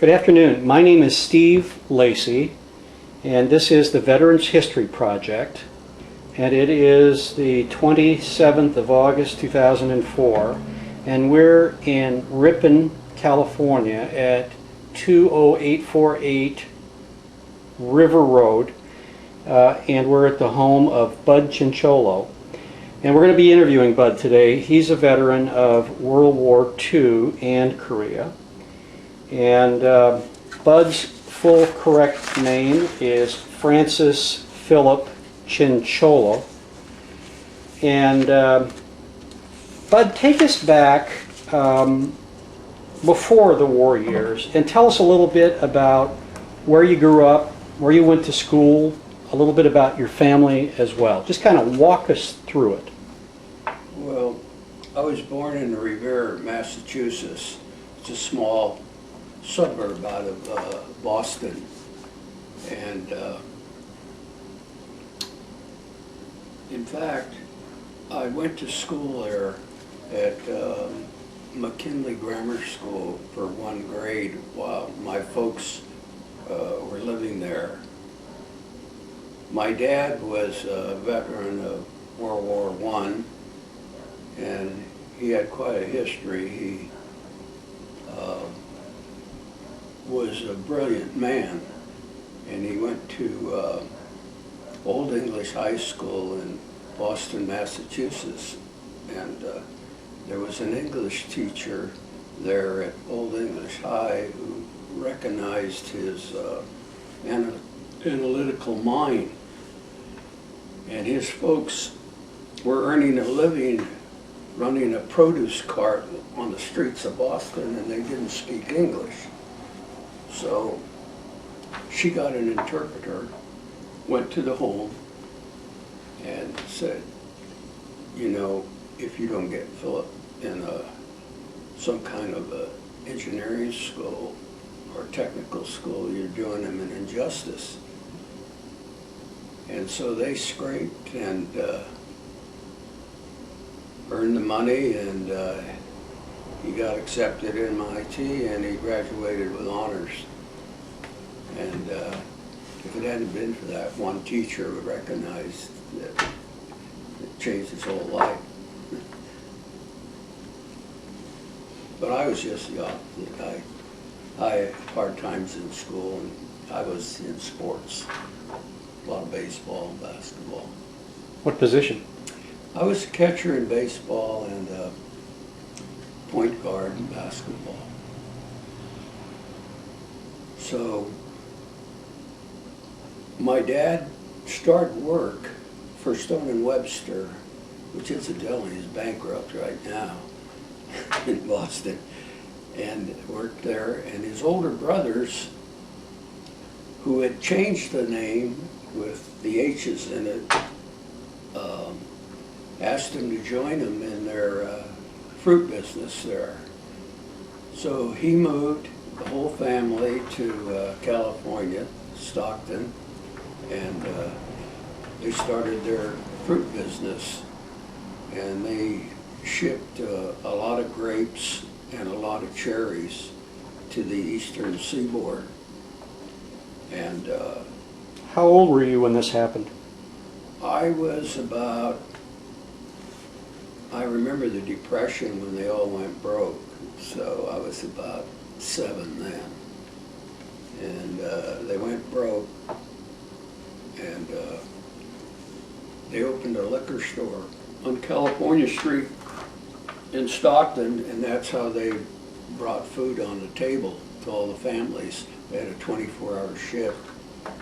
Good afternoon. My name is Steve Lacey, and this is the Veterans History Project, and it is the 27th of August 2004, and we're in Ripon, California at 20848 River Road, and we're at the home of Bud Chinchiolo. And we're going to be interviewing Bud today. He's a veteran of World War II and Korea. And Bud's full correct name is Francis Phillip Chinchiolo. And Bud, take us back before the war years and tell us a little bit about where you grew up, where you went to school, a little bit about your family as well. Just kind of walk us through it. Well, I was born in Revere, Massachusetts. It's a small suburb out of Boston, and in fact I went to school there at McKinley Grammar School for 1 grade while my folks were living there. My dad was a veteran of World War I, and he had quite a history. He was a brilliant man, and he went to Old English High School in Boston, Massachusetts, and there was an English teacher there at Old English High who recognized his analytical mind, and his folks were earning a living running a produce cart on the streets of Boston, and they didn't speak English. So she got an interpreter, went to the home, and said, you know, if you don't get Philip in some kind of a engineering school or technical school, you're doing him an injustice. And so they scraped and earned the money, and he got accepted at MIT, and he graduated with honors. And if it hadn't been for that one teacher who recognized that, it changed his whole life. But I was just the opposite. I had hard times in school, and I was in sports. A lot of baseball and basketball. What position? I was a catcher in baseball and point guard in basketball. So my dad started work for Stone & Webster, which incidentally is bankrupt right now in Boston, and worked there. And his older brothers, who had changed the name with the H's in it, asked him to join them in their fruit business there. So he moved the whole family to California, Stockton, and they started their fruit business, and they shipped a lot of grapes and a lot of cherries to the eastern seaboard. And How old were you when this happened? I was about, I remember the Depression when they all went broke, so I was about 7 then. And they went broke, and they opened a liquor store on California Street in Stockton, and that's how they brought food on the table to all the families. They had a 24-hour shift,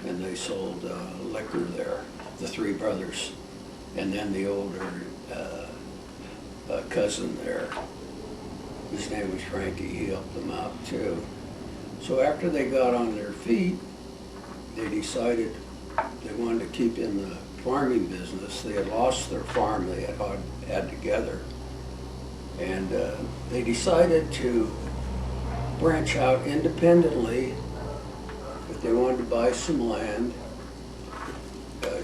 and they sold liquor there, the 3 brothers, and then the older cousin there. His name was Frankie. He helped them out too. So after they got on their feet, they decided they wanted to keep in the farming business. They had lost their farm they had together, and they decided to branch out independently. If they wanted to buy some land,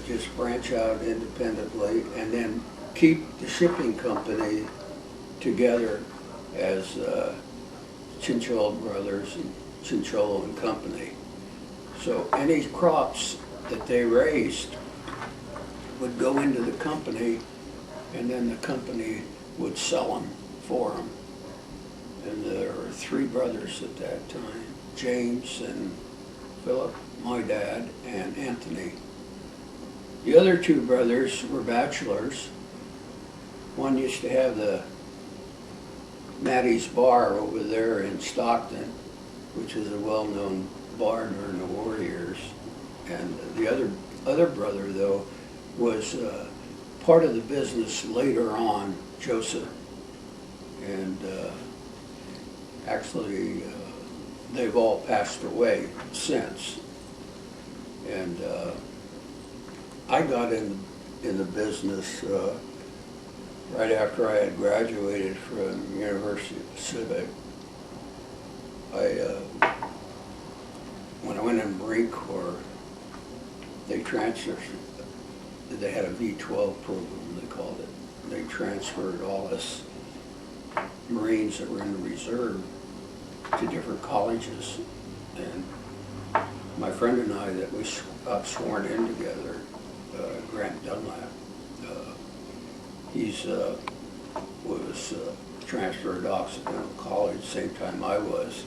just branch out independently, and then keep the shipping company together as Chinchiolo brothers and Chinchiolo and Company. So any crops that they raised would go into the company, and then the company would sell them for them. And there were 3 brothers at that time, James and Phillip, my dad, and Anthony. The other 2 brothers were bachelors. One used to have the Maddie's Bar over there in Stockton, which is a well-known bar during the war years. And the other brother, though, was part of the business later on, Joseph. And actually, they've all passed away since. And I got in the business right after I had graduated from University of Pacific. When I went in the Marine Corps, they transferred. They had a V-12 program, they called it. They transferred all us Marines that were in the reserve to different colleges. And my friend and I, that we got sworn in together, Grant Dunlap, he's was transferred to Occidental College, same time I was.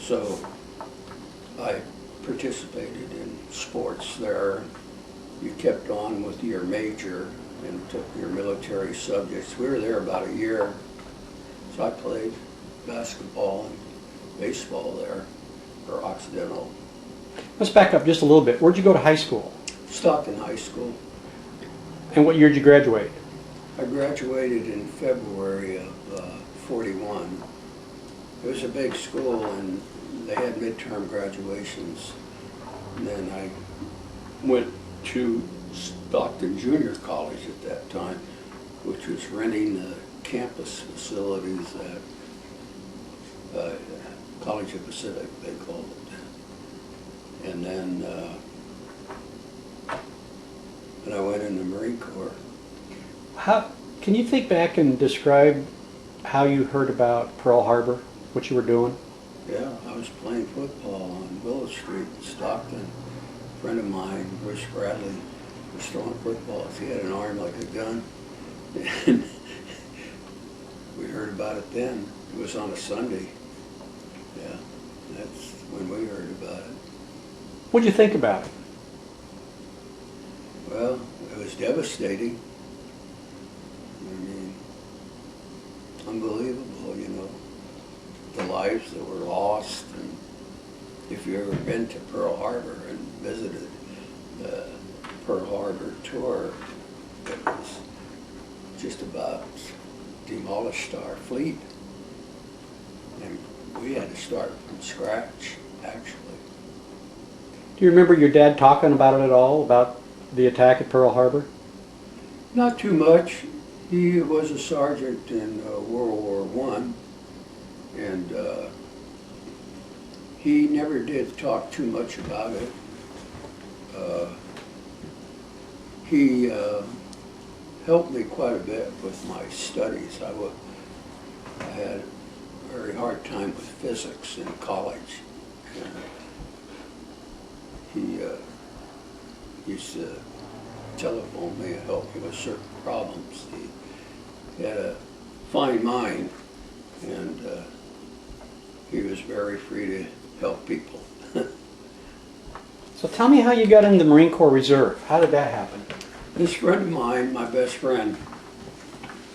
So I participated in sports there. You kept on with your major and took your military subjects. We were there about a year. So I played basketball and baseball there for Occidental. Let's back up just a little bit. Where'd you go to high school? Stockton High School. And what year did you graduate? I graduated in February of 41. It was a big school, and they had midterm graduations. And then I went to Stockton Junior College at that time, which was renting the campus facilities at College of Pacific, they called it. And then I went in the Marine Corps. Can you think back and describe how you heard about Pearl Harbor, what you were doing? Yeah, I was playing football on Willow Street in Stockton. A friend of mine, Bruce Bradley, was throwing footballs. He had an arm like a gun. And we heard about it then. It was on a Sunday. Yeah, that's when we heard about it. What'd you think about it? Well, it was devastating. I mean, unbelievable, you know, the lives that were lost. And if you've ever been to Pearl Harbor and visited the Pearl Harbor tour, it was just about demolished our fleet. And we had to start from scratch, actually. Do you remember your dad talking about it at all, about the attack at Pearl Harbor? Not too much. He was a sergeant in World War I, and he never did talk too much about it. He helped me quite a bit with my studies. I had a very hard time with physics in college. And he used to telephone me and help me with certain problems. He had a fine mind, and he was very free to help people. So tell me how you got in the Marine Corps Reserve. How did that happen? This friend of mine, my best friend,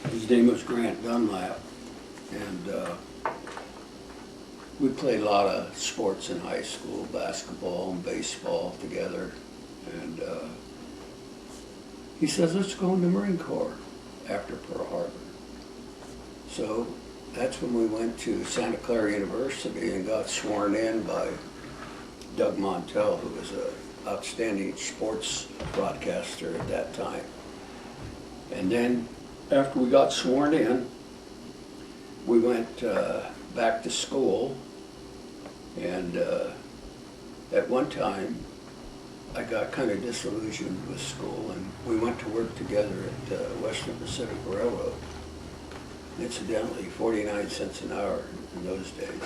his name was Grant Dunlap, and we played a lot of sports in high school, basketball and baseball together, and he says, let's go in the Marine Corps after Pearl Harbor. So that's when we went to Santa Clara University and got sworn in by Doug Montel, who was an outstanding sports broadcaster at that time. And then after we got sworn in, we went back to school, and at one time I got kind of disillusioned with school, and we went to work together at Western Pacific Railroad. Incidentally, 49 cents an hour in those days.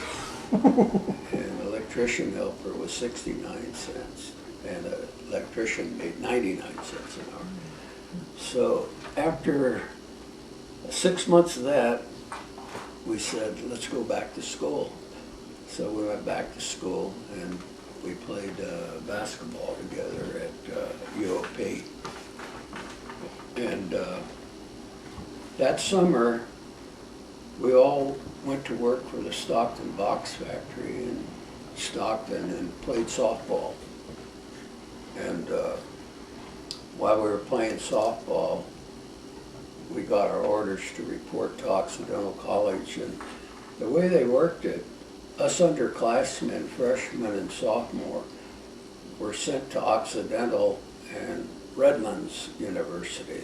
And an electrician helper was 69 cents, and an electrician made 99 cents an hour. So after 6 months of that, we said, let's go back to school. So we went back to school and we played basketball together at UOP. And that summer, we all went to work for the Stockton Box Factory in Stockton and played softball. And while we were playing softball, we got our orders to report to Occidental College. And the way they worked it, us underclassmen, freshmen and sophomore, were sent to Occidental and Redlands University,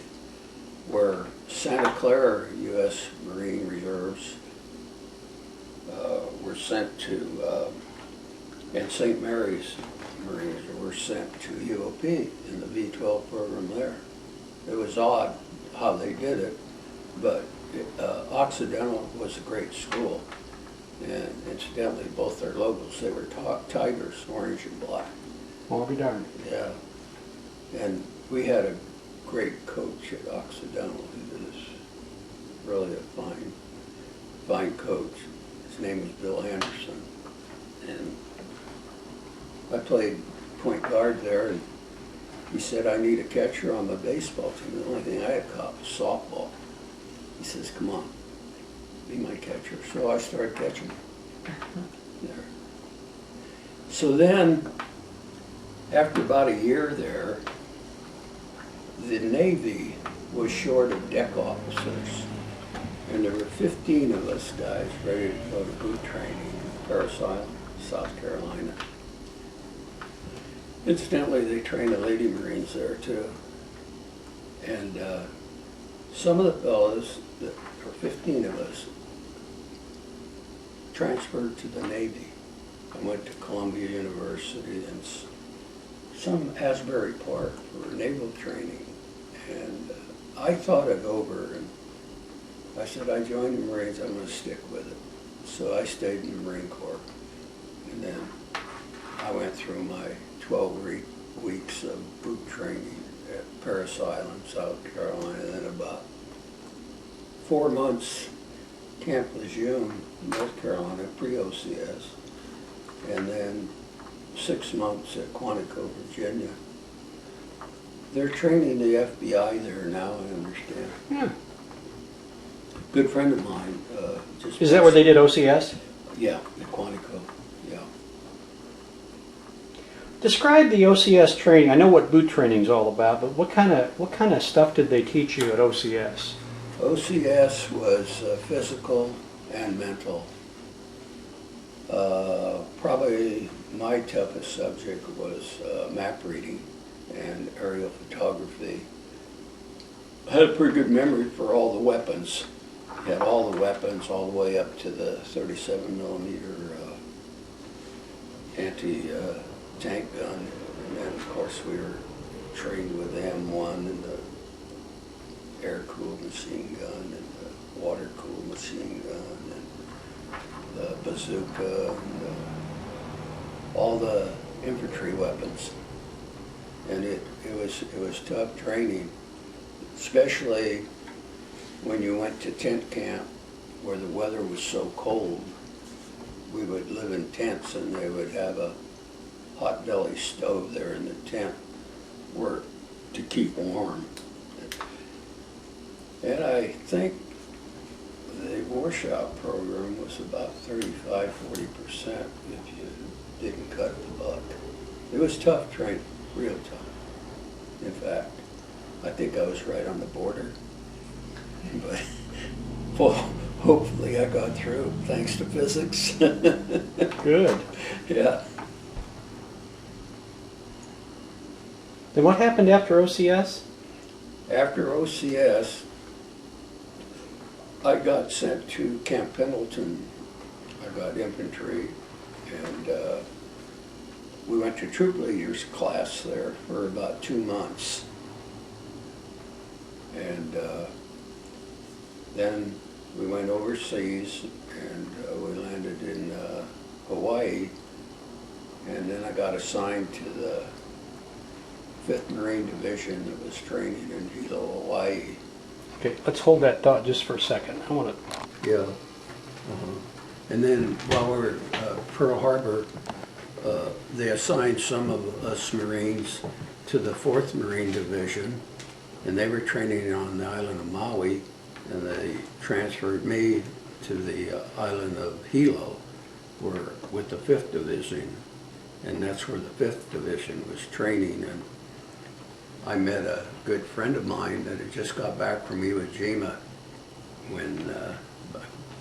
where Santa Clara U.S. Marine Reserves were sent to, and St. Mary's Marines were sent to UOP in the V-12 program there. It was odd how they did it, but Occidental was a great school. And incidentally, both their logos, they were tigers, orange and black. I'll be darned. Yeah. And we had a great coach at Occidental. He was really a fine coach. His name was Bill Anderson. And I played point guard there, and he said, I need a catcher on my baseball team. The only thing I had caught was softball. He says, come on, be my catcher. So I started catching there. So then, after about a year there, the Navy was short of deck officers. And there were 15 of us guys ready to go to boot training in Parris Island, South Carolina. Incidentally, they trained the Lady Marines there too. And some of the fellows, there were 15 of us, transferred to the Navy and went to Columbia University and some Asbury Park for naval training. And I thought it over, and I said, I joined the Marines, I'm going to stick with it. So I stayed in the Marine Corps. And then I went through my 12 weeks of boot training at Parris Island, South Carolina, and then about 4 months Camp Lejeune, North Carolina, pre-OCS, and then 6 months at Quantico, Virginia. They're training the FBI there now, I understand. Yeah. Good friend of mine. Is that where they did OCS? Yeah, at Quantico, yeah. Describe the OCS training. I know what boot training is all about, but what kind of stuff did they teach you at OCS? OCS was physical and mental. Probably my toughest subject was map reading and aerial photography. I had a pretty good memory for all the weapons. Had all the weapons all the way up to the 37 millimeter anti-tank gun. And then of course we were trained with the M1 and the air-cooled machine gun and the water-cooled machine gun and the bazooka and all the infantry weapons. And it was tough training, especially when you went to tent camp where the weather was so cold. We would live in tents and they would have a hot belly stove there in the tent to keep warm. And I think the warshop program was about 35–40% if you didn't cut the buck. It was tough training, real tough. In fact, I think I was right on the border. But well, hopefully I got through, thanks to physics. Good. Yeah. Then what happened after OCS? After OCS, I got sent to Camp Pendleton. I got infantry, and we went to troop leaders class there for about 2 months. And then we went overseas, and we landed in Hawaii, and then I got assigned to the 5th Marine Division that was training in Hilo, Hawaii. Okay, let's hold that thought just for a second. I want to. Yeah. And then while we were at Pearl Harbor, they assigned some of us Marines to the 4th Marine Division, and they were training on the island of Maui, and they transferred me to the island of Hilo, where, with the 5th Division, and that's where the 5th Division was training. And I met a good friend of mine that had just got back from Iwo Jima when a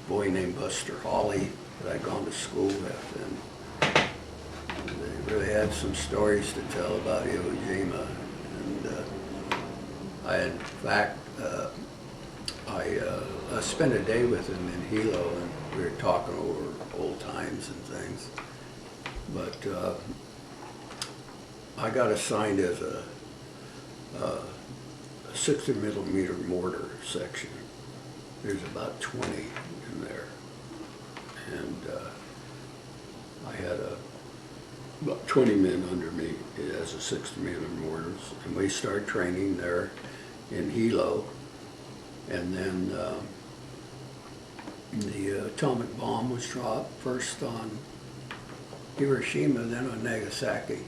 boy named Buster Hawley that I'd gone to school with, and they really had some stories to tell about Iwo Jima. And I had, in fact, I spent a day with him in Hilo, and we were talking over old times and things. But I got assigned as a 60-millimeter mortar section. There's about 20 in there, and I had about 20 men under me as a 60-millimeter mortars, and we started training there in Hilo. And then the atomic bomb was dropped first on Hiroshima, then on Nagasaki,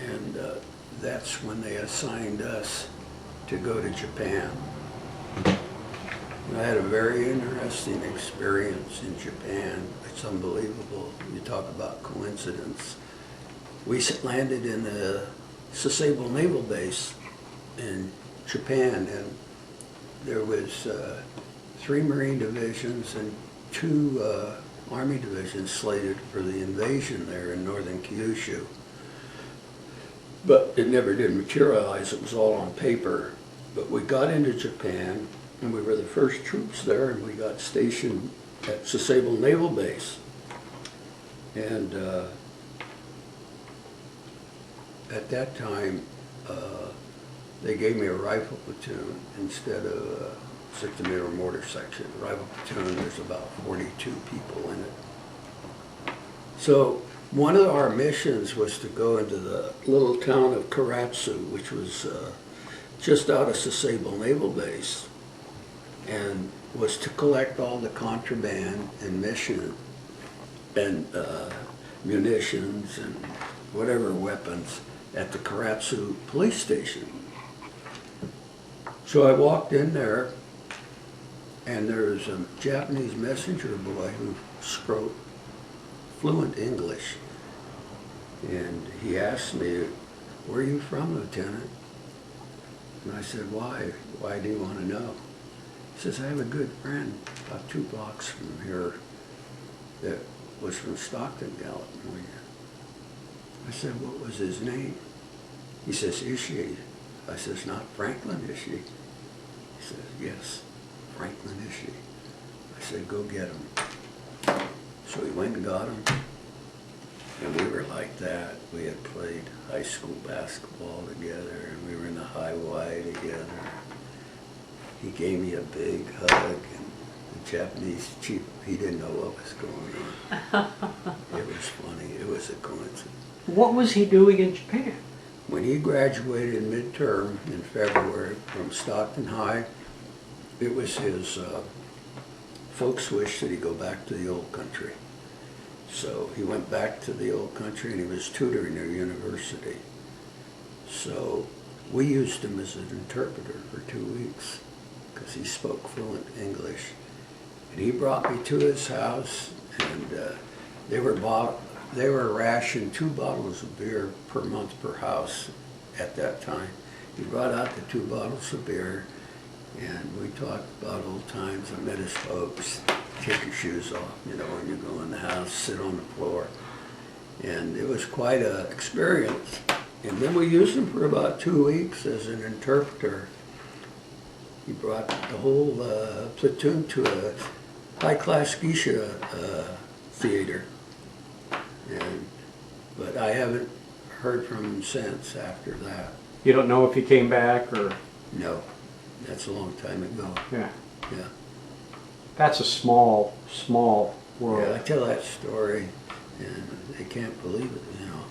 and that's when they assigned us to go to Japan. And I had a very interesting experience in Japan. It's unbelievable. You talk about coincidence. We landed in the Sasebo Naval Base in Japan, and there was 3 Marine divisions and 2 Army divisions slated for the invasion there in northern Kyushu. But it never did materialize. It was all on paper. But we got into Japan, and we were the first troops there, and we got stationed at Sasebo Naval Base. And at that time, they gave me a rifle platoon instead of a 60-millimeter mortar section. Rifle platoon, there's about 42 people in it. So one of our missions was to go into the little town of Karatsu, which was just out of Sasebo Naval Base, and was to collect all the contraband and munitions and whatever weapons at the Karatsu police station. So I walked in there, and there was a Japanese messenger boy who spoke fluent English. And he asked me, "Where are you from, Lieutenant?" And I said, "Why? Why do you want to know?" He says, "I have a good friend about 2 blocks from here that was from Stockton, California." I said, "What was his name?" He says, "Ishii." I says, "Not Franklin Ishii?" He says, "Yes, Franklin Ishii." I said, "Go get him." So we went and got him, and we were like that. We had played high school basketball together, and we were in the high Y together. He gave me a big hug, and the Japanese chief, he didn't know what was going on. It was funny. It was a coincidence. What was he doing in Japan? When he graduated midterm in February from Stockton High, it was his folks' wish that he go back to the old country. So he went back to the old country, and he was tutoring their university. So we used him as an interpreter for 2 weeks because he spoke fluent English. And he brought me to his house, and they were rationed 2 bottles of beer per month per house at that time. He brought out the 2 bottles of beer, and we talked about old times. I met his folks. Take your shoes off, you know, when you go in the house, sit on the floor. And it was quite an experience. And then we used him for about 2 weeks as an interpreter. He brought the whole platoon to a high-class geisha theater. But I haven't heard from him since after that. You don't know if he came back or? No, that's a long time ago. Yeah. Yeah. That's a small world. Yeah, I tell that story, and they can't believe it, you know.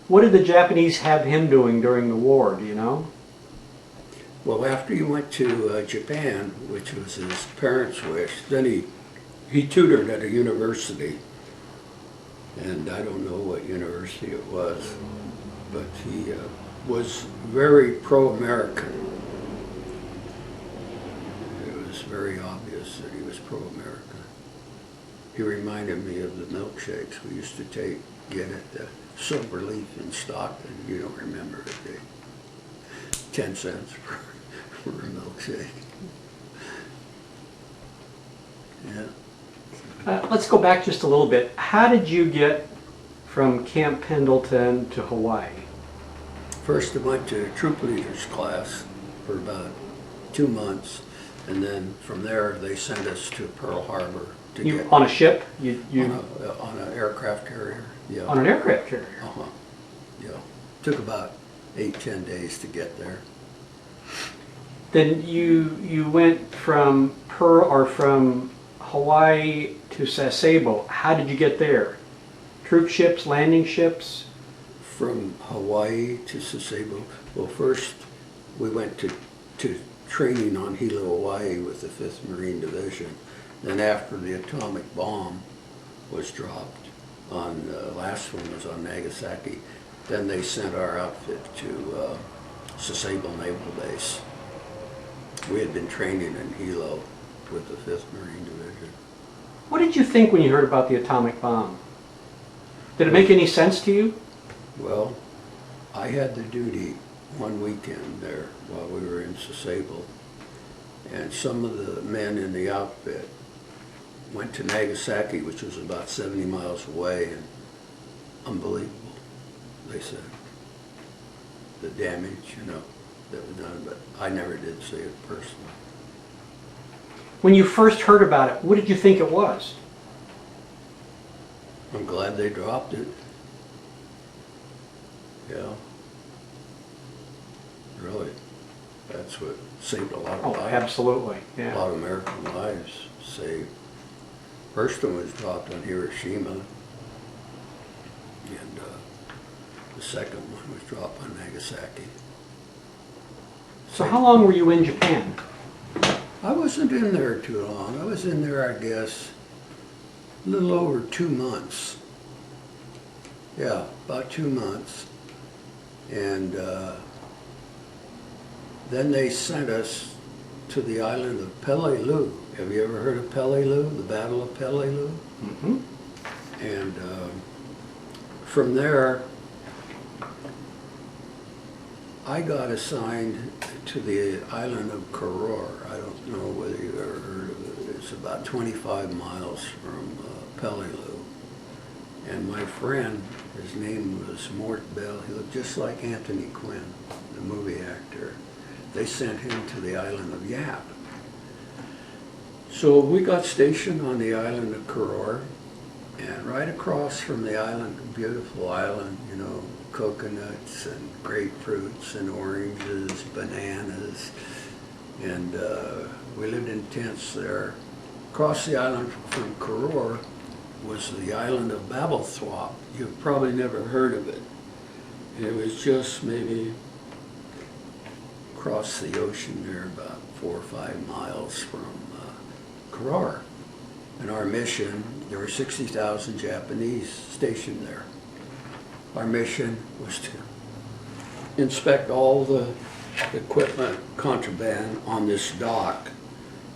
What did the Japanese have him doing during the war, do you know? Well, after he went to Japan, which was his parents' wish, then he tutored at a university. And I don't know what university it was, but he was very pro-American. It was very obvious that he was pro-American. He reminded me of the milkshakes we used to get at the Silverleaf in Stockton. You don't remember it, they 10 cents for a milkshake. Yeah. Let's go back just a little bit. How did you get from Camp Pendleton to Hawaii? First I went to troop leaders class for about 2 months, and then from there they sent us to Pearl Harbor to You get on a ship? on an aircraft carrier. Yeah. On an aircraft carrier? Uh-huh. Yeah. Took about 8-10 days to get there. Then you went from from Hawaii to Sasebo. How did you get there? Troop ships, landing ships? From Hawaii to Sasebo. Well, first we went to training on Hilo, Hawaii with the 5th Marine Division. Then after the atomic bomb was dropped on, the last one was on Nagasaki, then they sent our outfit to Sasebo Naval Base. We had been training in Hilo with the 5th Marine Division. What did you think when you heard about the atomic bomb? Did it make any sense to you? Well, I had the duty one weekend there while we were in Sasebo, and some of the men in the outfit went to Nagasaki, which was about 70 miles away, and unbelievable, they said, the damage, you know, that was done, but I never did see it personally. When you first heard about it, what did you think it was? I'm glad they dropped it. Yeah. Really. That's what saved a lot of lives. Absolutely. A Yeah. lot of American lives saved. First one was dropped on Hiroshima, and the second one was dropped on Nagasaki. So how long were you in Japan? I wasn't in there too long. I was in there, I guess, a little over 2 months. Yeah, about 2 months. And then they sent us to the island of Peleliu. Have you ever heard of Peleliu, the Battle of Peleliu? Mm-hmm. And from there, I got assigned to the island of Koror. I don't know whether you've ever heard of it. It's about 25 miles from Peleliu. And my friend, his name was Mort Bell. He looked just like Anthony Quinn, the movie actor. They sent him to the island of Yap. So we got stationed on the island of Koror, and right across from the island, beautiful island, you know, coconuts and grapefruits and oranges, bananas, and we lived in tents there. Across the island from Koror was the island of Babelthwap. You've probably never heard of it. And it was just maybe across the ocean there, about 4 or 5 miles from Koror. And our mission, there were 60,000 Japanese stationed there. Our mission was to inspect all the equipment contraband on this dock,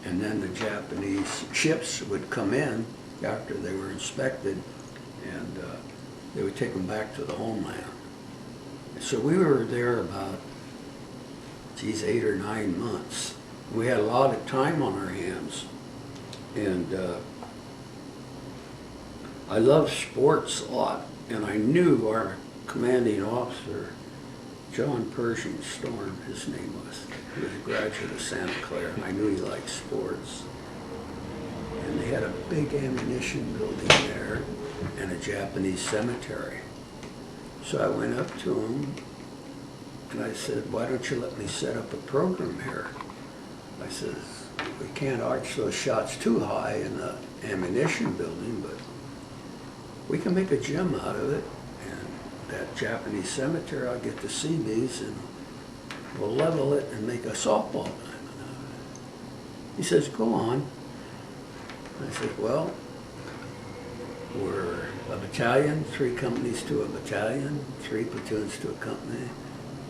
and then the Japanese ships would come in after they were inspected, and they would take them back to the homeland. And so we were there about, 8 or 9 months. We had a lot of time on our hands, and I loved sports a lot, and I knew our commanding officer, John Pershing Storm, his name was. He was a graduate of Santa Clara, and I knew he liked sports. And they had a big ammunition building there and a Japanese cemetery. So I went up to him and I said, why don't you let me set up a program here? I says, we can't arch those shots too high in the ammunition building, but we can make a gym out of it. And that Japanese cemetery, I'll get the CBs and we'll level it and make a softball diamond out of it. He says, go on. I said, well, we're a battalion, 3 companies to a battalion, 3 platoons to a company.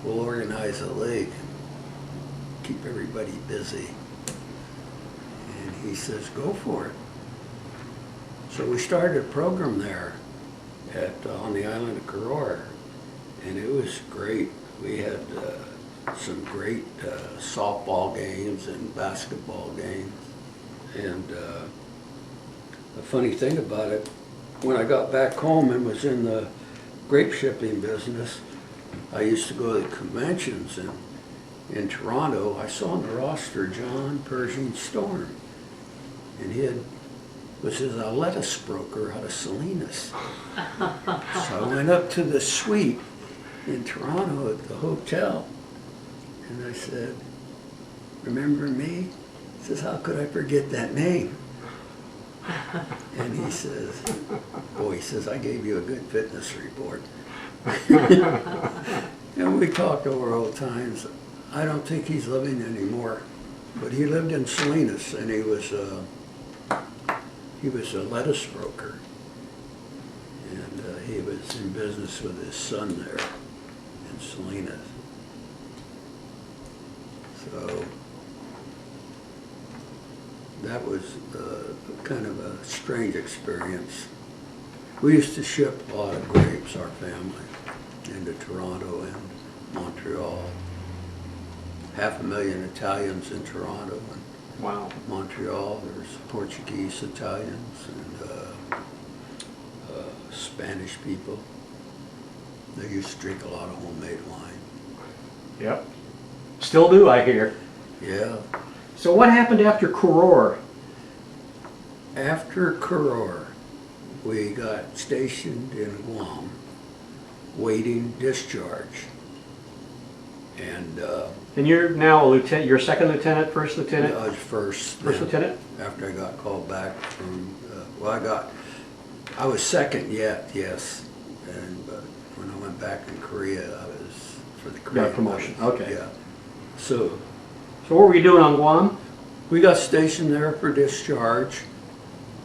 We'll organize a league, keep everybody busy. And he says, go for it. So we started a program there on the island of Karor, and it was great. We had some great softball games and basketball games. And the funny thing about it, when I got back home and was in the grape shipping business, I used to go to the conventions, and in Toronto, I saw on the roster John Pershing Storm, and was his lettuce broker out of Salinas. So I went up to the suite in Toronto at the hotel, and I said, remember me? He says, how could I forget that name? And he says, boy, he says, I gave you a good fitness report. And we talked over old times. I don't think he's living anymore, but he lived in Salinas, and he was a lettuce broker, and he was in business with his son there in Salinas. So that was kind of a strange experience. We used to ship a lot of grapes, our family, into Toronto and Montreal. 500,000 Italians in Toronto and Wow. Montreal. There's Portuguese, Italians, and Spanish people. They used to drink a lot of homemade wine. Yep. Still do, I hear. Yeah. So what happened after Karor? After Karor, we got stationed in Guam, waiting discharge. And you're now a lieutenant, you're second lieutenant, first lieutenant? I was first. First lieutenant? After I got called back from, I was second yet, yes. But when I went back in Korea, I was for the Korean. Got promotion, okay. Yeah. So what were you doing on Guam? we got stationed there for discharge.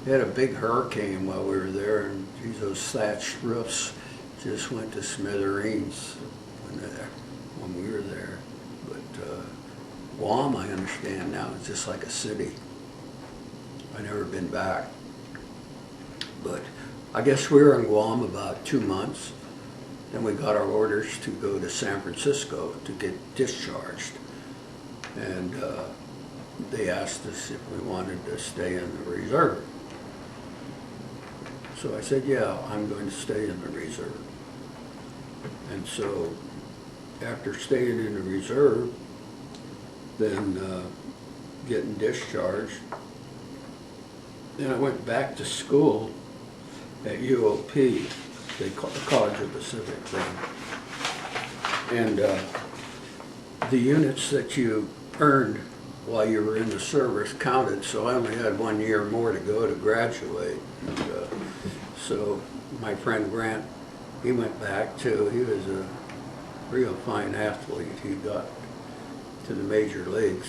We had a big hurricane while we were there, and geez, those thatched roofs just went to smithereens when we were there. But Guam, I understand now, is just like a city. I've never been back. But I guess we were in Guam about 2 months. Then we got our orders to go to San Francisco to get discharged. And they asked us if we wanted to stay in the reserve. So I said, yeah, I'm going to stay in the reserve. And so after staying in the reserve, then getting discharged, then I went back to school at UOP, they call the College of Pacific then. And the units that you earned while you were in the service counted, so I only had 1 year more to go to graduate. And, so my friend Grant, he went back too. He was a real fine athlete. He got to the major leagues.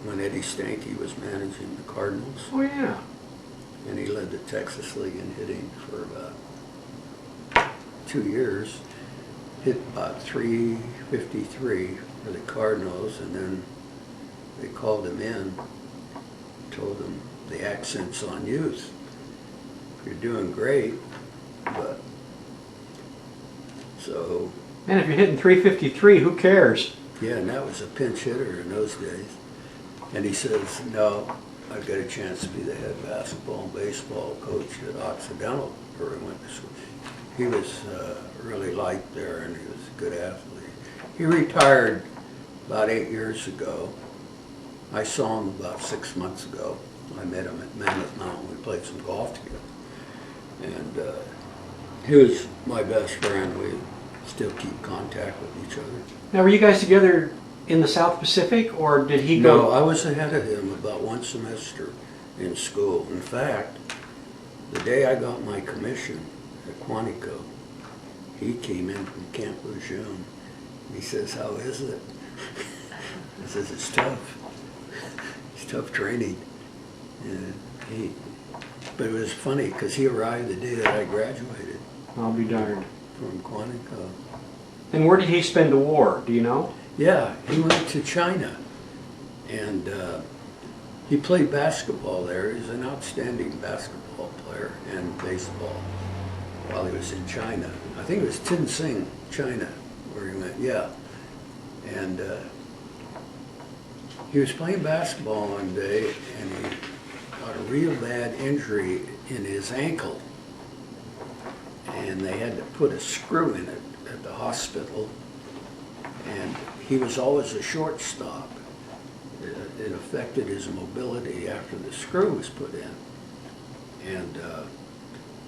When Eddie Stanky was managing the Cardinals. Oh yeah. And he led the Texas League in hitting for about 2 years. Hit about 353 for the Cardinals, and then they called him in, told him the accent's on youth. You're doing great, but so. Man, if you're hitting 353, who cares? Yeah, and that was a pinch hitter in those days. And he says, no, I've got a chance to be the head basketball and baseball coach at Occidental, where he went to school. He was really liked there, and he was a good athlete. He retired about 8 years ago. I saw him about 6 months ago. I met him at Mammoth Mountain. We played some golf together. And he was my best friend. We still keep contact with each other. Now, were you guys together in the South Pacific, or did he No, go? I was ahead of him about one semester in school. In fact, the day I got my commission at Quantico, he came in from Camp Lejeune. He says, "How is it?" I says, "It's tough. It's tough training." And but it was funny because he arrived the day that I graduated I'll be darned. from Quantico. And where did he spend the war? Do you know? Yeah, he went to China, and he played basketball there. He was an outstanding basketball player and baseball while he was in China. I think it was Tianjin, China, where he went, yeah. And he was playing basketball one day, and he got a real bad injury in his ankle. And they had to put a screw in it at the hospital. And he was always a shortstop. It affected his mobility after the screw was put in. And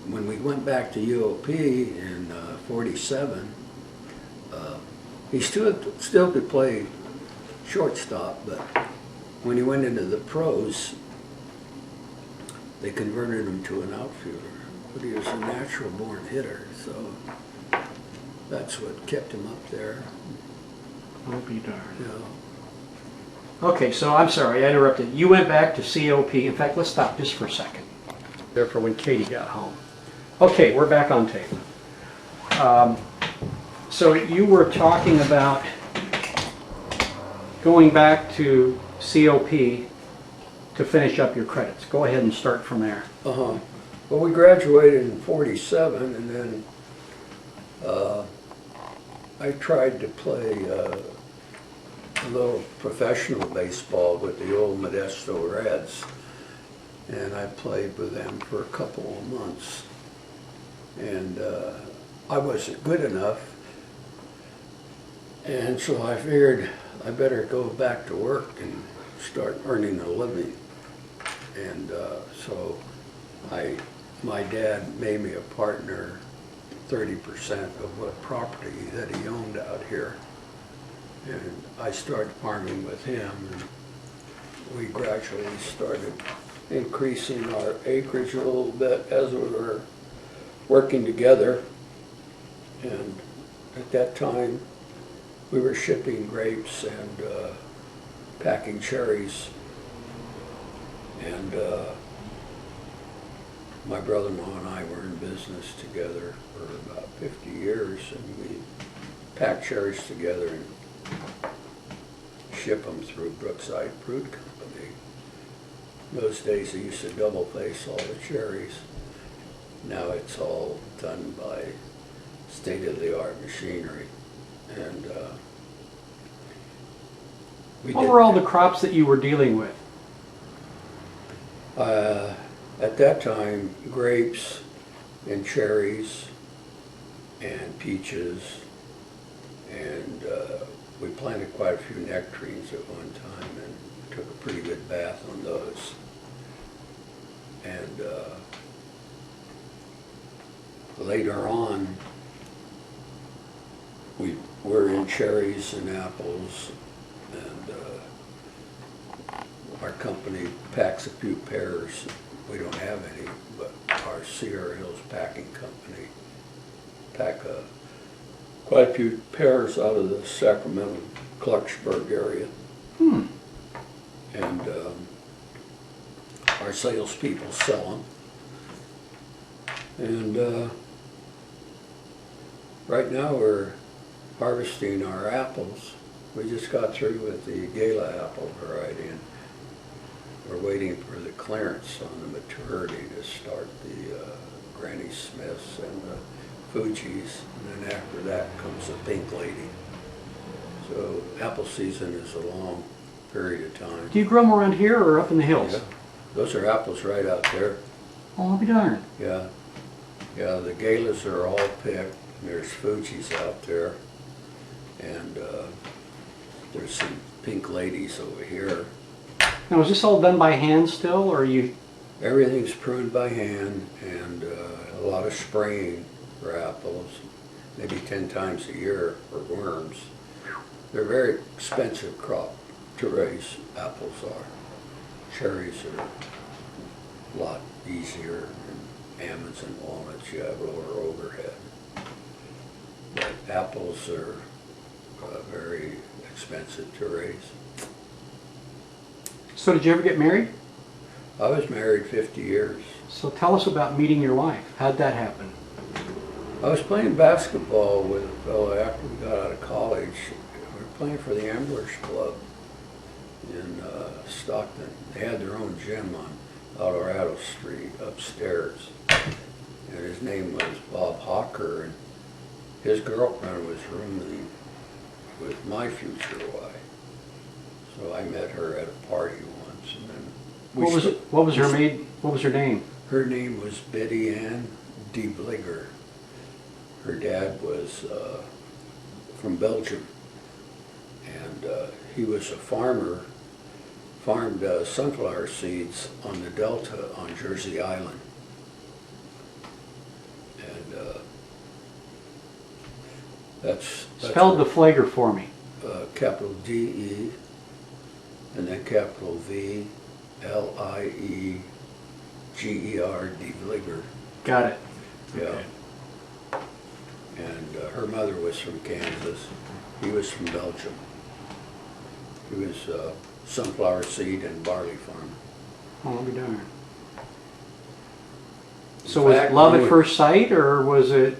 when we went back to UOP in '47, he still could play shortstop, but when he went into the pros, they converted him to an outfielder. But he was a natural-born hitter, so that's what kept him up there. I'll be darned. You know. Okay, so I'm sorry, I interrupted. You went back to COP. In fact, let's stop just for a second. There for when Katie got home. Okay, we're back on tape. So you were talking about going back to COP to finish up your credits. Go ahead and start from there. Uh-huh. Well, we graduated in '47, and then I tried to play a little professional baseball with the old Modesto Reds, and I played with them for a couple of months. And I wasn't good enough, and so I figured I better go back to work and start earning a living. And so my dad made me a partner, 30% of what property that he owned out here. And I started farming with him, and we gradually started increasing our acreage a little bit as we were working together. And at that time, we were shipping grapes and packing cherries. And my brother-in-law and I were in business together for about 50 years, and we packed cherries together and ship them through Brookside Fruit Company. In those days, they used to double face all the cherries. Now it's all done by state-of-the-art machinery. And What were all the crops that you were dealing with? At that time, grapes and cherries and peaches, and we planted quite a few nectarines at one time and took a pretty good bath on those. And later on, we were in cherries and apples, and our company packs a few pears. We don't have any, but our Sierra Hills Packing Company pack quite a few pears out of the Sacramento, Clarksburg area. And our salespeople sell them. And right now we're harvesting our apples. We just got through with the Gala apple variety, and we're waiting for the clearance on the maturity to start the Granny Smiths and the Fuji's, and then after that comes the Pink Lady. So apple season is a long period of time. Do you grow them around here or up in the hills? Yeah. Those are apples right out there. Oh, I'll be darned. Yeah. Yeah, the Galas are all picked. There's Fuji's out there. And there's some Pink Ladies over here. Now, is this all done by hand still, or are you? Everything's pruned by hand, and a lot of spraying for apples, maybe 10 times a year for worms. They're a very expensive crop to raise, apples are. Cherries are a lot easier, and almonds and walnuts, you have lower overhead. But apples are very expensive to raise. So did you ever get married? I was married 50 years. So tell us about meeting your wife. How'd that happen? I was playing basketball with a fellow after we got out of college. We were playing for the Amblers Club in Stockton. They had their own gym on Colorado Street upstairs. And his name was Bob Hawker, and his girlfriend was rooming with my future wife. So I met her at a party once, and then What was her name? Her name was Betty Ann DeBligger. Her dad was from Belgium, and he was a farmer, farmed sunflower seeds on the Delta on Jersey Island. And that's Spell DeBligger for me. capital D-E, and then capital V-L-I-E-G-E-R, DeBligger. Got it. Yeah. Okay. And her mother was from Kansas. He was from Belgium. He was sunflower seed and barley farmer. Oh, I'll be darned. So was it love at first sight, or was it?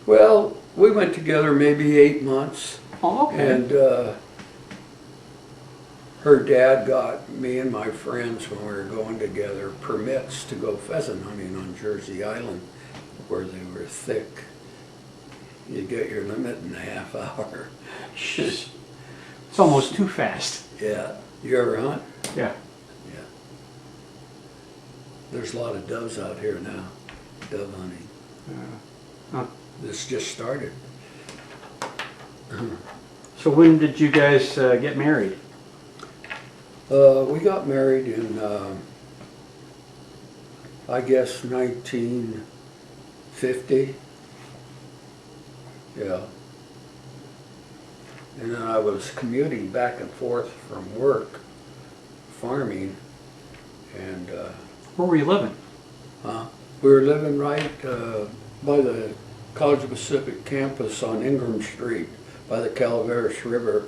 Well, we went together maybe 8 months. Oh, okay. And her dad got me and my friends, when we were going together, permits to go pheasant hunting on Jersey Island, where they were thick. You get your limit in a half hour. It's almost too fast. Yeah. You ever hunt? Yeah. Yeah. There's a lot of doves out here now, dove hunting. Huh. This just started. So when did you guys get married? We got married in, I guess, 1950. Yeah. And then I was commuting back and forth from work, farming, and Where were you living? we were living right by the College Pacific campus on Ingram Street, by the Calaveras River.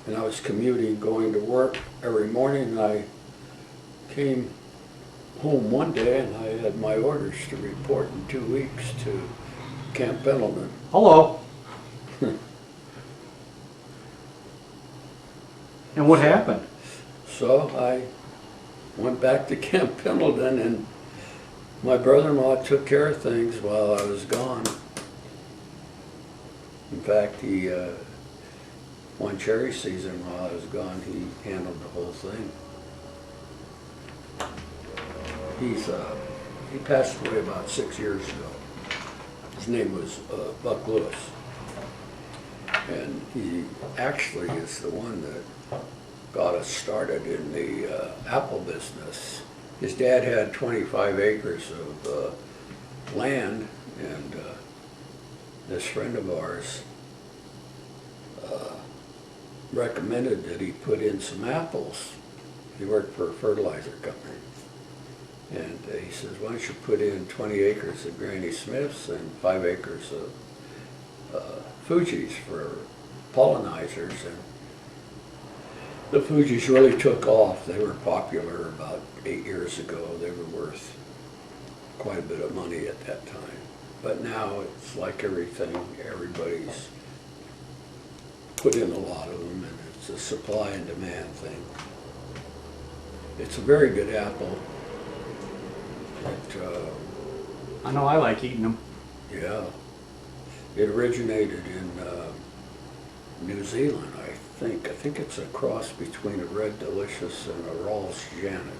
And I was commuting, going to work every morning, and I came home one day and I had my orders to report in 2 weeks to Camp Pendleton. Hello. And what happened? So I went back to Camp Pendleton, and my brother-in-law took care of things while I was gone. In fact, he, one cherry season while I was gone, he handled the whole thing. He passed away about 6 years ago. His name was Buck Lewis. And he actually is the one that got us started in the apple business. His dad had 25 acres of land, and this friend of ours recommended that he put in some apples. He worked for a fertilizer company. And he says, why don't you put in 20 acres of Granny Smiths and 5 acres of Fuji's for pollinizers. And the Fuji's really took off. They were popular about 8 years ago. They were worth quite a bit of money at that time. But now it's like everything, everybody's put in a lot of them, and it's a supply and demand thing. It's a very good apple. I know I like eating them. Yeah. It originated in New Zealand, I think. I think it's a cross between a Red Delicious and a Rawls Janet.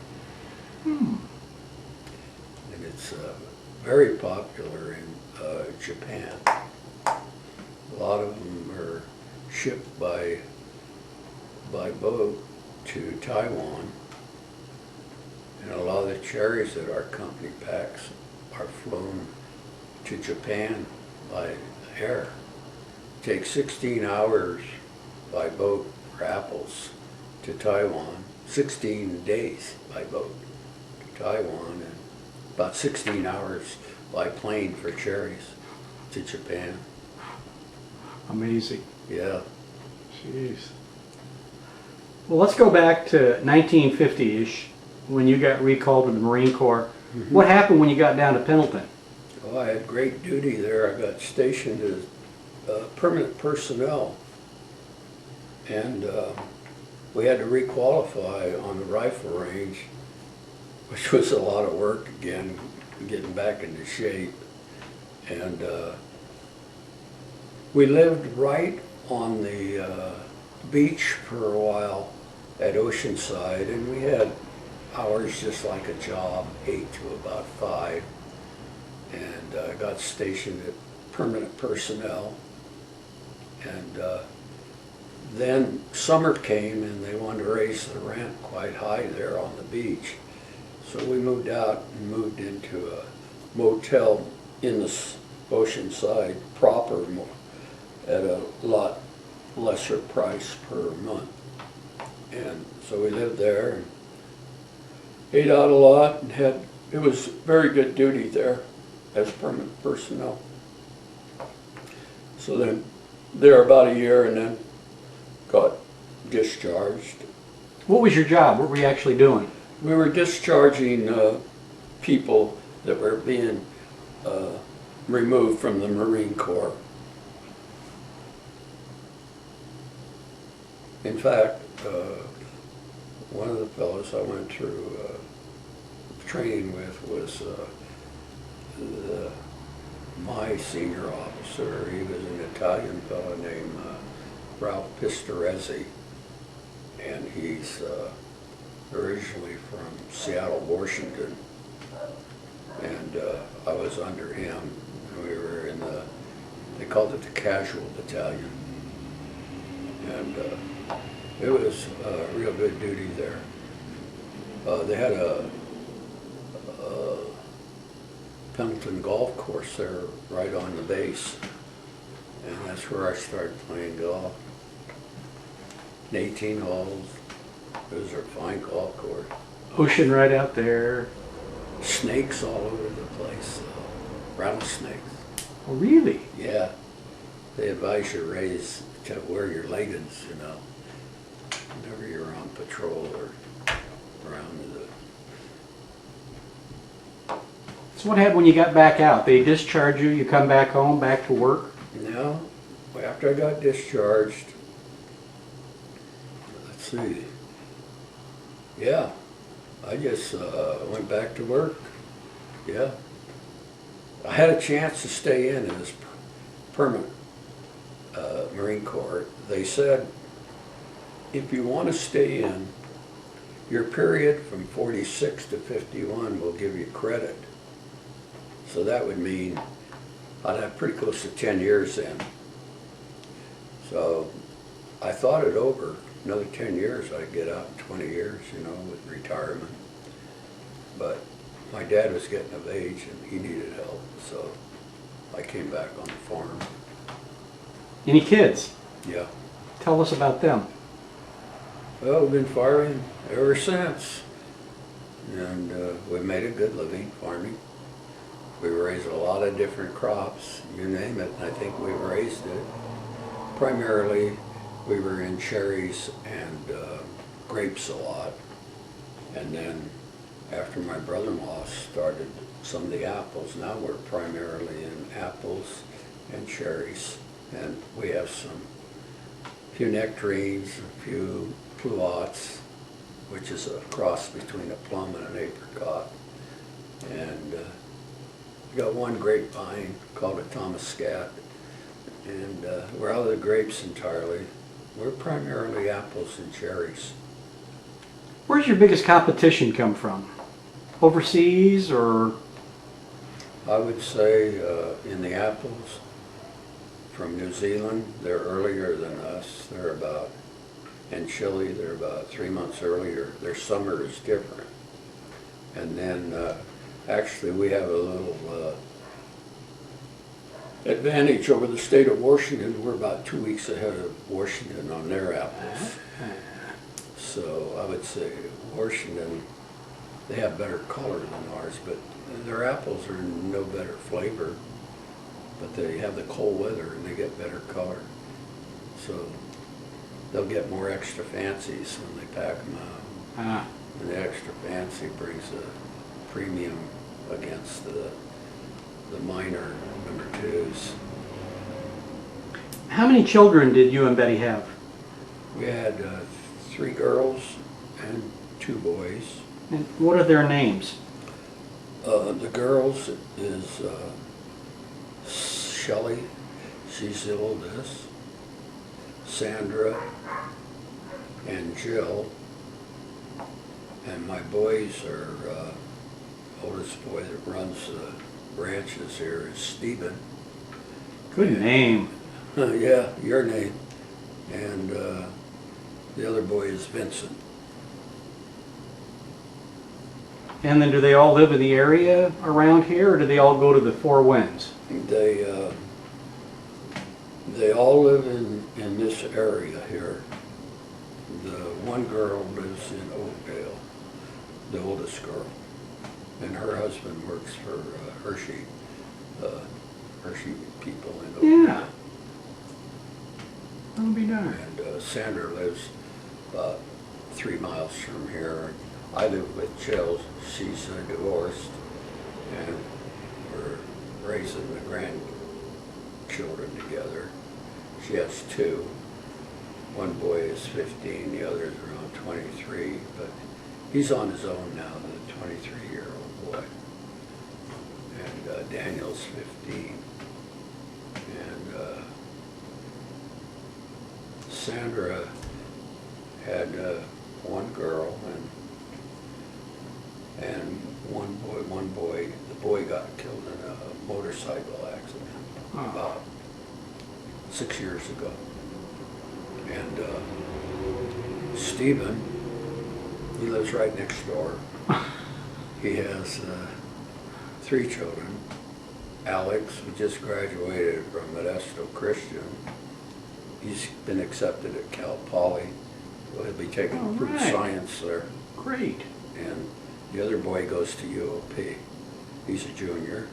Hmm. And it's very popular in Japan. A lot of them are shipped by boat to Taiwan. And a lot of the cherries that our company packs are flown to Japan by air. It takes 16 hours by boat for apples to Taiwan, 16 days by boat to Taiwan, and about 16 hours by plane for cherries to Japan. Amazing. Yeah. Jeez. Well, let's go back to 1950-ish when you got recalled to the Marine Corps. Mm-hmm. What happened when you got down to Pendleton? Oh, I had great duty there. I got stationed as permanent personnel, and we had to requalify on the rifle range, which was a lot of work again, getting back into shape. And we lived right on the beach for a while at Oceanside, and we had hours just like a job, 8 to about 5. And I got stationed at permanent personnel. And then summer came and they wanted to raise the rent quite high there on the beach. So we moved out and moved into a motel in the Oceanside proper at a lot lesser price per month. And so we lived there and ate out a lot, and it was very good duty there as permanent personnel. So then there about a year and then got discharged. What was your job? What were you actually doing? We were discharging people that were being removed from the Marine Corps. In fact, one of the fellows I went through training with was my senior officer. He was an Italian fellow named Ralph Pistorezzi, and he's originally from Seattle, Washington, and I was under him. We were in they called it the Casual Battalion, and it was real good duty there. They had a Pendleton golf course there right on the base, and that's where I started playing golf. 18 holes. Those are fine golf course. Ocean right out there. Snakes all over the place. Rattlesnakes. Oh, really? Yeah. They advise you to wear your leggings, you know, whenever you're on patrol or around the. So what happened when you got back out? They discharge you, you come back home, back to work? No, after I got discharged, let's see, yeah, I just went back to work. Yeah. I had a chance to stay in as permanent Marine Corps. They said, if you want to stay in, your period from 46 to 51 will give you credit. So that would mean I'd have pretty close to 10 years in. So I thought it over. Another 10 years, I'd get out in 20 years, you know, with retirement. But my dad was getting of age and he needed help, so I came back on the farm. Any kids? Yeah. Tell us about them. Well, we've been farming ever since. And we made a good living farming. We raised a lot of different crops, you name it, I think we've raised it. Primarily, we were in cherries and grapes a lot. And then after my brother-in-law started some of the apples, now we're primarily in apples and cherries. And we have a few nectarines, a few pluots, which is a cross between a plum and an apricot. And we got one grapevine called a Thomas Scat. And we're out of the grapes entirely. We're primarily apples and cherries. Where's your biggest competition come from? Overseas or? I would say in the apples, from New Zealand, they're earlier than us. They're about, in Chile, they're about 3 months earlier. Their summer is different. And then actually we have a little advantage over the state of Washington. We're about 2 weeks ahead of Washington on their apples. So I would say Washington, they have better color than ours, but their apples are no better flavor. But they have the cold weather and they get better color. So they'll get more extra fancies when they pack them out. And the extra fancy brings a premium against the minor number twos. How many children did you and Betty have? We had 3 girls and 2 boys. And what are their names? The girls is Shelley, she's the oldest, Sandra, and Jill. And my boys are, oldest boy that runs the branches here is Stephen. Good name. Yeah, your name. And the other boy is Vincent. And then do they all live in the area around here, or do they all go to the Four Winds? They all live in this area here. The one girl lives in Oakdale, the oldest girl, and her husband works for Hershey people in Oakdale. Yeah. That'll be darn. And Sandra lives about 3 miles from here. I live with Jill. She's divorced, and we're raising the grandchildren together. She has 2. One boy is 15, the other is around 23, but he's on his own now, the 23-year-old boy. And Daniel's 15. And Sandra had 1 girl and one boy, the boy got killed in a motorcycle accident about 6 years ago. And Stephen, he lives right next door. He has 3 children. Alex, who just graduated from Modesto Christian. He's been accepted at Cal Poly. So he'll be taking fruit science there. Great. And the other boy goes to UOP. He's a junior.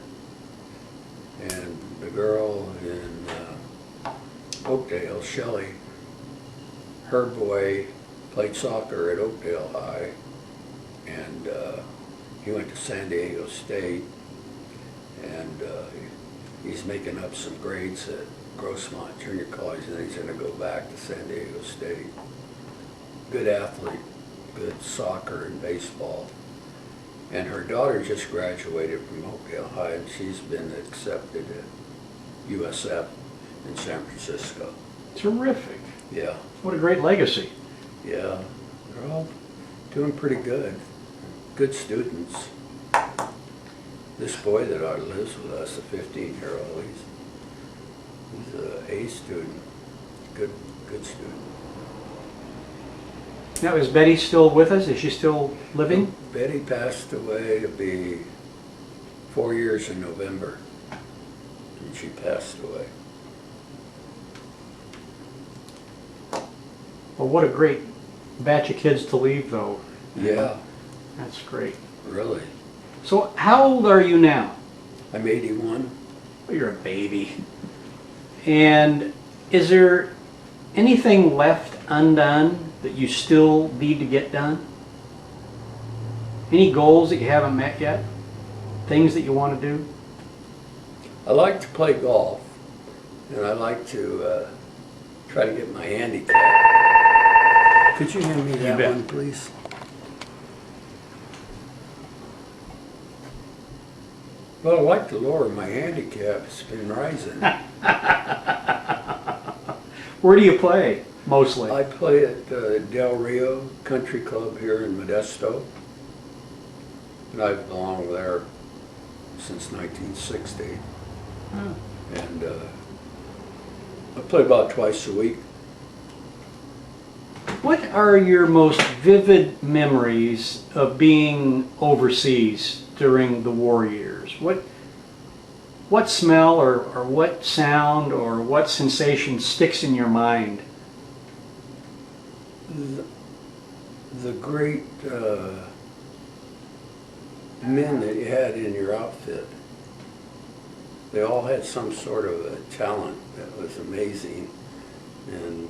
And the girl in Oakdale, Shelley, her boy played soccer at Oakdale High, and he went to San Diego State, and he's making up some grades at Grossmont Junior College, and then he's going to go back to San Diego State. Good athlete, good soccer and baseball. And her daughter just graduated from Oakdale High, and she's been accepted at USF in San Francisco. Terrific. Yeah. What a great legacy. Yeah, they're all doing pretty good. Good students. This boy that lives with us, a 15-year-old, he's an A student. Good student. Now, is Betty still with us? Is she still living? Betty passed away. It'll be 4 years in November, and she passed away. Well, what a great batch of kids to leave, though. Yeah. That's great. Really. So, how old are you now? I'm 81. Well, you're a baby. And is there anything left undone that you still need to get done? Any goals that you haven't met yet? Things that you want to do? I like to play golf, and I like to try to get my handicap. Could you hand me that one, please? Well, I like to lower my handicap. It's been rising. Where do you play, mostly? I play at Del Rio Country Club here in Modesto. And I've belonged there since 1960. Oh. And I play about twice a week. What are your most vivid memories of being overseas during the war years? what smell or what sound or what sensation sticks in your mind? The great men that you had in your outfit, they all had some sort of a talent that was amazing, and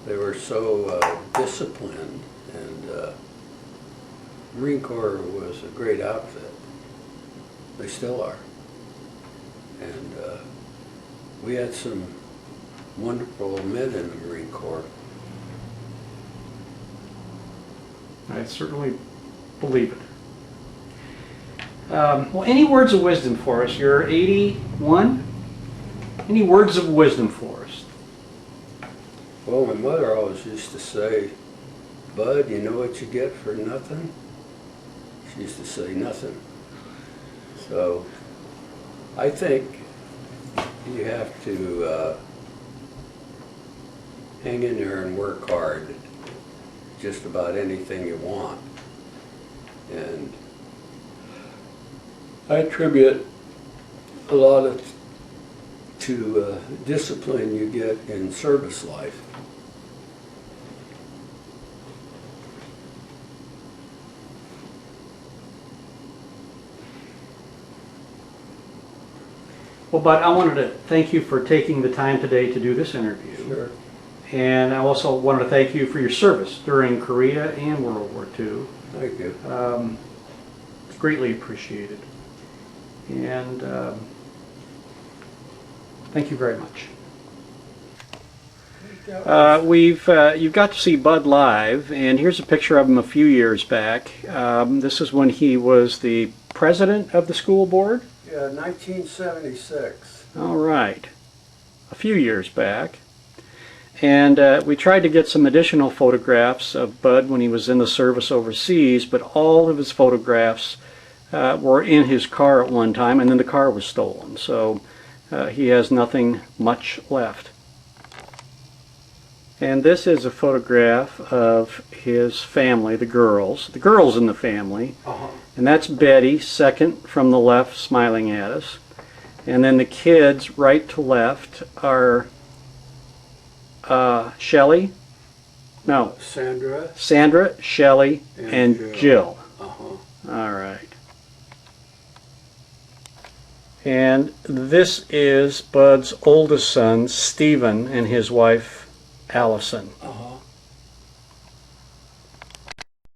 they were so disciplined, and Marine Corps was a great outfit. They still are. And we had some wonderful men in the Marine Corps. I certainly believe it. Well, any words of wisdom for us? You're 81. Any words of wisdom for us? Well, my mother always used to say, "Bud, you know what you get for nothing?" She used to say nothing. So I think you have to hang in there and work hard, just about anything you want. And I attribute a lot of to discipline you get in service life. Well, Bud, I wanted to thank you for taking the time today to do this interview. Sure. And I also wanted to thank you for your service during Korea and World War II. Thank you. It's greatly appreciated. And thank you very much. You've got to see Bud live, and here's a picture of him a few years back. This is when he was the president of the school board. Yeah, 1976. All right, a few years back. And we tried to get some additional photographs of Bud when he was in the service overseas, but all of his photographs were in his car at one time, and then the car was stolen. So he has nothing much left. And this is a photograph of his family, the girls in the family. And that's Betty, second from the left, smiling at us. And then the kids, right to left, are Shelley? No. Sandra, Shelley, and Jill. All right. And this is Bud's oldest son, Stephen, and his wife, Allison.